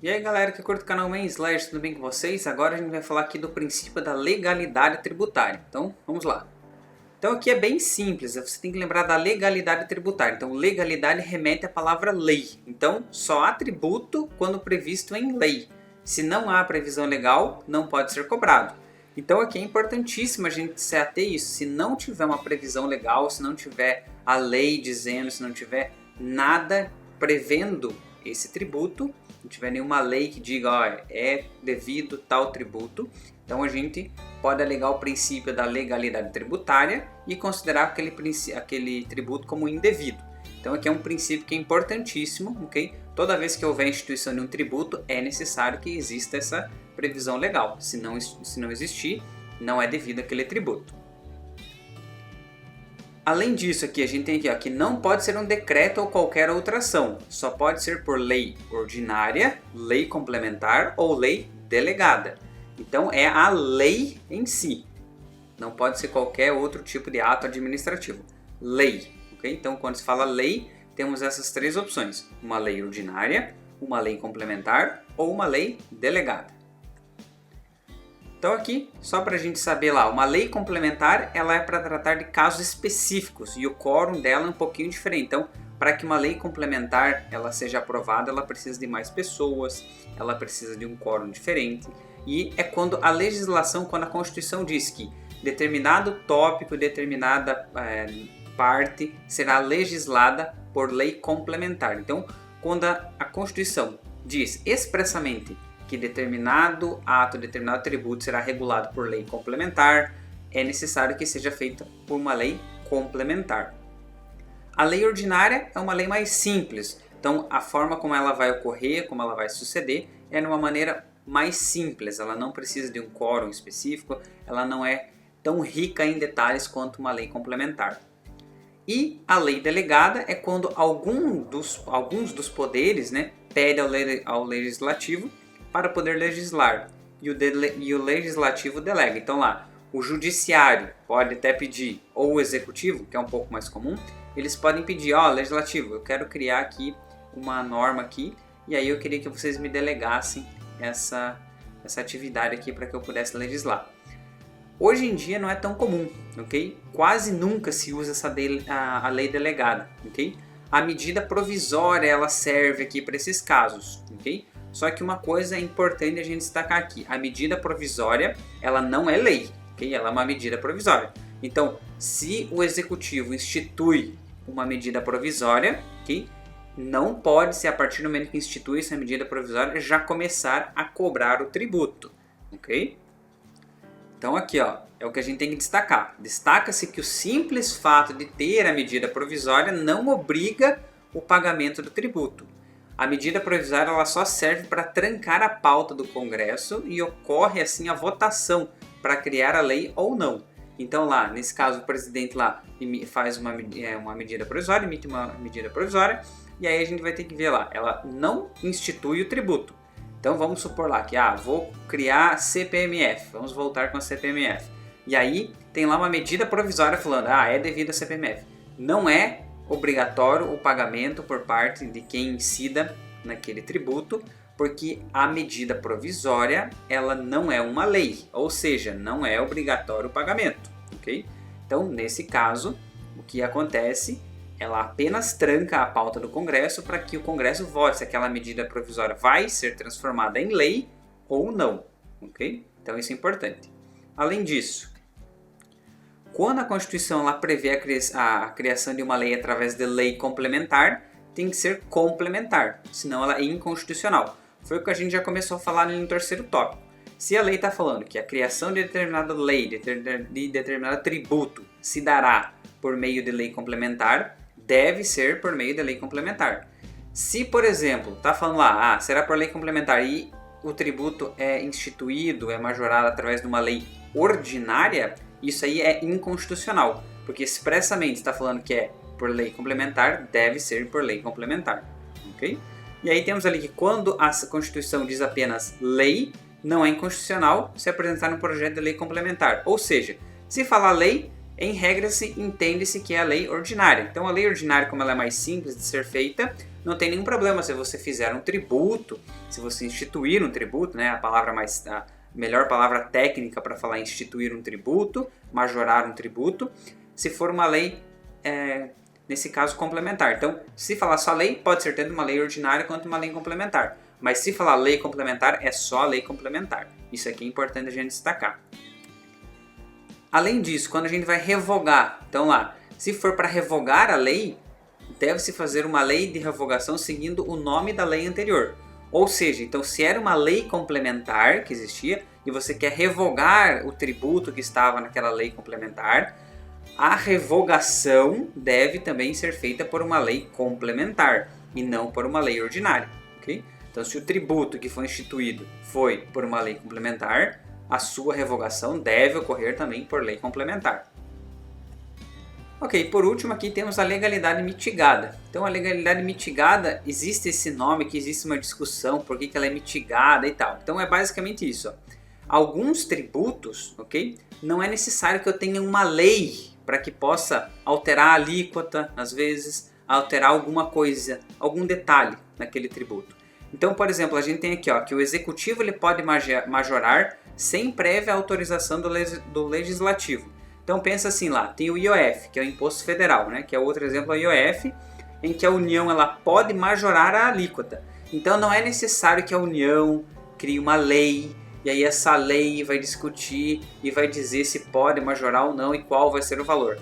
E aí galera que curte o canal Main Slash, tudo bem com vocês? Agora a gente vai falar aqui do princípio da legalidade tributária. Então vamos lá. Então aqui é bem simples, você tem que lembrar da legalidade tributária. Então legalidade remete à palavra lei. Então só há tributo quando previsto em lei. Se não há previsão legal, não pode ser cobrado. Então aqui é importantíssimo a gente se ater a isso. Se não tiver uma previsão legal, se não tiver a lei dizendo, se não tiver nada prevendo esse tributo, não tiver nenhuma lei que diga, ó, é devido tal tributo, então a gente pode alegar o princípio da legalidade tributária e considerar aquele tributo como indevido. Então aqui é um princípio que é importantíssimo, ok? Toda vez que houver instituição de um tributo, é necessário que exista essa previsão legal. Se não existir, não é devido aquele tributo. Além disso, aqui a gente tem aqui, ó, que não pode ser um decreto ou qualquer outra ação. Só pode ser por lei ordinária, lei complementar ou lei delegada. Então é a lei em si. Não pode ser qualquer outro tipo de ato administrativo. Lei. Okay? Então quando se fala lei, temos essas três opções. Uma lei ordinária, uma lei complementar ou uma lei delegada. Então aqui, só para a gente saber lá, uma lei complementar ela é para tratar de casos específicos e o quórum dela é um pouquinho diferente. Então, para que uma lei complementar ela seja aprovada, ela precisa de mais pessoas, ela precisa de um quórum diferente. E é quando a legislação, quando a Constituição diz que determinado tópico, determinada parte será legislada por lei complementar. Então, quando a Constituição diz expressamente que determinado ato, determinado tributo será regulado por lei complementar, é necessário que seja feita por uma lei complementar. A lei ordinária é uma lei mais simples, então a forma como ela vai ocorrer, como ela vai suceder, é de uma maneira mais simples, ela não precisa de um quórum específico, ela não é tão rica em detalhes quanto uma lei complementar. E a lei delegada é quando alguns dos poderes, pede ao legislativo para poder legislar e o legislativo delega. Então lá, o judiciário pode até pedir, ou o executivo, que é um pouco mais comum, eles podem pedir, legislativo, eu quero criar aqui uma norma aqui, e aí eu queria que vocês me delegassem essa atividade aqui para que eu pudesse legislar. Hoje em dia não é tão comum, ok? Quase nunca se usa a lei delegada, ok? A medida provisória ela serve aqui para esses casos, ok? Só que uma coisa é importante a gente destacar aqui, a medida provisória ela não é lei, ok? Ela é uma medida provisória. Então, se o executivo institui uma medida provisória, ok? Não pode ser a partir do momento que institui essa medida provisória já começar a cobrar o tributo, ok? Então aqui é o que a gente tem que destacar. Destaca-se que o simples fato de ter a medida provisória não obriga o pagamento do tributo. A medida provisória ela só serve para trancar a pauta do Congresso e ocorre assim a votação para criar a lei ou não. Então lá, nesse caso, o presidente lá faz uma medida provisória, emite uma medida provisória e aí a gente vai ter que ver lá, ela não institui o tributo. Então vamos supor lá que vou criar CPMF, vamos voltar com a CPMF. E aí tem lá uma medida provisória falando, é devido a CPMF. Não é obrigatório o pagamento por parte de quem incida naquele tributo, porque a medida provisória ela não é uma lei, ou seja, não é obrigatório o pagamento, ok? Então nesse caso, o que acontece? Ela apenas tranca a pauta do Congresso para que o Congresso vote se aquela medida provisória vai ser transformada em lei ou não, ok? Então isso é importante. Além disso, quando a Constituição ela prevê a criação de uma lei através de lei complementar, tem que ser complementar, senão ela é inconstitucional. Foi o que a gente já começou a falar no terceiro tópico. Se a lei está falando que a criação de determinada lei, de determinado tributo, se dará por meio de lei complementar, deve ser por meio da lei complementar. Se, por exemplo, está falando lá, será por lei complementar e o tributo é instituído, é majorado através de uma lei ordinária, isso aí é inconstitucional, porque expressamente está falando que é por lei complementar, deve ser por lei complementar, ok? E aí temos ali que quando a Constituição diz apenas lei, não é inconstitucional se apresentar um projeto de lei complementar, ou seja, se falar lei, Em regra, entende-se que é a lei ordinária. Então, a lei ordinária, como ela é mais simples de ser feita, não tem nenhum problema se você fizer um tributo, se você instituir um tributo, né, a melhor palavra técnica para falar é instituir um tributo, majorar um tributo, se for uma lei, nesse caso, complementar. Então, se falar só lei, pode ser tanto uma lei ordinária quanto uma lei complementar. Mas se falar lei complementar, é só a lei complementar. Isso aqui é importante a gente destacar. Além disso, quando a gente vai revogar, então lá, se for para revogar a lei, deve-se fazer uma lei de revogação seguindo o nome da lei anterior. Ou seja, então se era uma lei complementar que existia e você quer revogar o tributo que estava naquela lei complementar, a revogação deve também ser feita por uma lei complementar e não por uma lei ordinária. Okay? Então, se o tributo que foi instituído foi por uma lei complementar, a sua revogação deve ocorrer também por lei complementar. Ok, por último aqui temos a legalidade mitigada. Então a legalidade mitigada, existe esse nome, que existe uma discussão por que ela é mitigada e tal. Então é basicamente isso. Ó. Alguns tributos, ok, não é necessário que eu tenha uma lei para que possa alterar a alíquota, às vezes, alterar alguma coisa, algum detalhe naquele tributo. Então, por exemplo, a gente tem aqui ó, que o executivo ele pode majorar sem prévia autorização do legislativo. Então pensa assim lá, tem o IOF, que é o Imposto Federal, né? Que é outro exemplo, o IOF, em que a União ela pode majorar a alíquota. Então não é necessário que a União crie uma lei, e aí essa lei vai discutir e vai dizer se pode majorar ou não e qual vai ser o valor.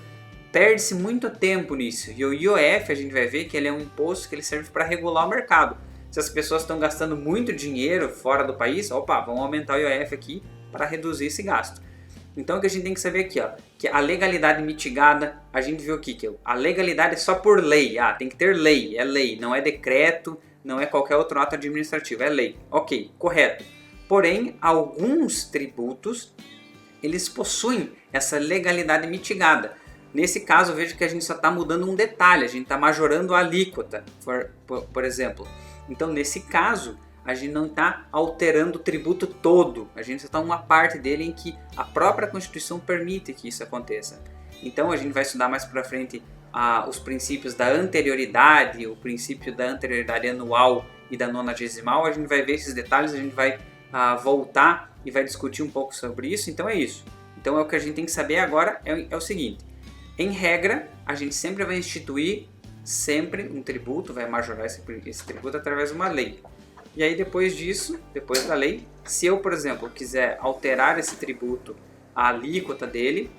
Perde-se muito tempo nisso, e o IOF a gente vai ver que ele é um imposto que ele serve para regular o mercado. Se as pessoas estão gastando muito dinheiro fora do país, opa, vamos aumentar o IOF aqui para reduzir esse gasto. Então o que a gente tem que saber aqui, ó, que a legalidade mitigada, a gente viu aqui que a legalidade é só por lei, tem que ter lei, é lei, não é decreto, não é qualquer outro ato administrativo, é lei. Ok, correto. Porém, alguns tributos, eles possuem essa legalidade mitigada. Nesse caso, eu vejo que a gente só está mudando um detalhe, a gente está majorando a alíquota, por exemplo. Então, nesse caso, a gente não está alterando o tributo todo, a gente só está uma parte dele em que a própria Constituição permite que isso aconteça. Então a gente vai estudar mais para frente os princípios da anterioridade, o princípio da anterioridade anual e da nonagesimal, a gente vai ver esses detalhes, a gente vai voltar e vai discutir um pouco sobre isso, então é isso. Então o que a gente tem que saber agora é o seguinte, em regra, a gente sempre vai instituir um tributo, vai majorar esse tributo através de uma lei. E aí depois disso, depois da lei, se eu, por exemplo, quiser alterar esse tributo, a alíquota dele,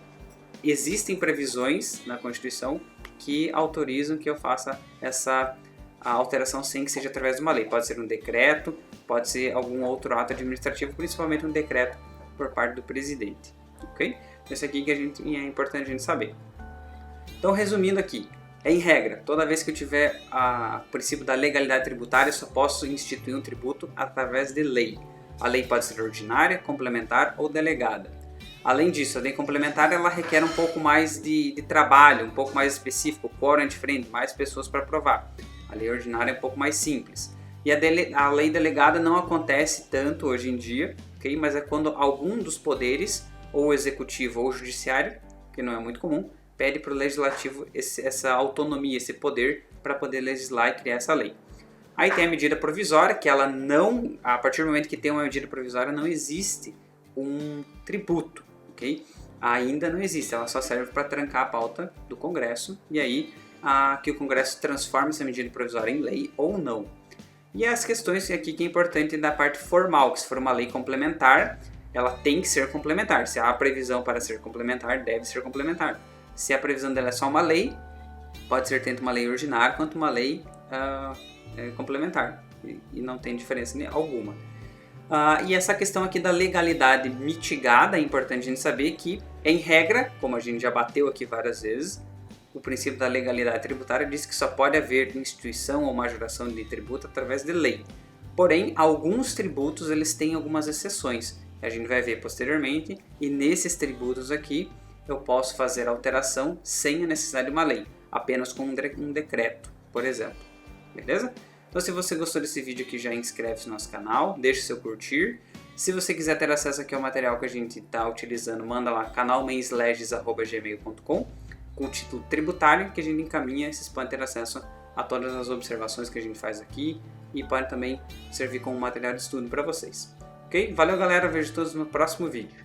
existem previsões na Constituição que autorizam que eu faça essa alteração sem que seja através de uma lei. Pode ser um decreto, pode ser algum outro ato administrativo, principalmente um decreto por parte do presidente. Ok? Isso aqui que é importante a gente saber. Então, resumindo aqui, em regra, toda vez que eu tiver o princípio da legalidade tributária, eu só posso instituir um tributo através de lei. A lei pode ser ordinária, complementar ou delegada. Além disso, a lei complementar ela requer um pouco mais de trabalho, um pouco mais específico, quórum diferente, mais pessoas para aprovar. A lei ordinária é um pouco mais simples. E a lei delegada não acontece tanto hoje em dia, okay? Mas é quando algum dos poderes, ou o executivo ou o judiciário, que não é muito comum, pede para o legislativo essa autonomia, esse poder para poder legislar e criar essa lei. Aí tem a medida provisória, que ela não, a partir do momento que tem uma medida provisória, não existe um tributo, ok? Ainda não existe, ela só serve para trancar a pauta do Congresso e aí que o Congresso transforme essa medida provisória em lei ou não. E as questões aqui que é importante da parte formal, que se for uma lei complementar, ela tem que ser complementar. Se há previsão para ser complementar, deve ser complementar. Se a previsão dela é só uma lei, pode ser tanto uma lei ordinária quanto uma lei complementar. E não tem diferença alguma. E essa questão aqui da legalidade mitigada, é importante a gente saber que, em regra, como a gente já bateu aqui várias vezes, o princípio da legalidade tributária diz que só pode haver instituição ou majoração de tributo através de lei. Porém, alguns tributos eles têm algumas exceções, que a gente vai ver posteriormente, e nesses tributos aqui, eu posso fazer alteração sem a necessidade de uma lei, apenas com um decreto, por exemplo. Beleza? Então se você gostou desse vídeo aqui, já inscreve-se no nosso canal, deixa seu curtir Se você quiser ter acesso aqui ao material que a gente está utilizando, manda lá canalmensleges@gmail.com com o título tributário, que a gente encaminha, vocês podem ter acesso a todas as observações que a gente faz aqui e pode também servir como material de estudo para vocês. Ok? Valeu, galera, vejo todos no próximo vídeo.